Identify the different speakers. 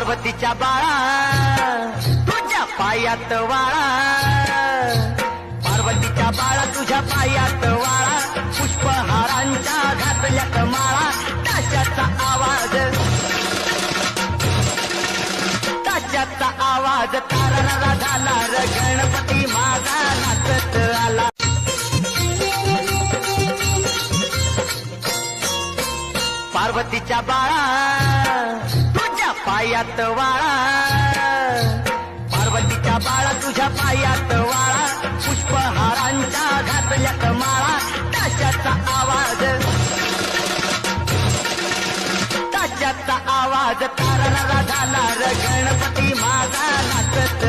Speaker 1: पार्वतीच्या बाळा तुझ्या पायात वाळा, पार्वतीच्या बाळा तुझ्या पायात वाळा, पुष्पहारांच्या घातल्यात माळा, ताशाचा आवाज, ताशाचा आवाज तारारा झाला र, गणपती माझा नाचत आला. पार्वतीच्या बाळा तुझ्या पायात वाळा, पार्वतीच्या बाळा तुझ्या पायात वाळा, पुष्पहारांच्या घातल्यात माळा, ताशाचा आवाज, ताशाचा आवाज तारारा झाला र, गणपती माझा नाचत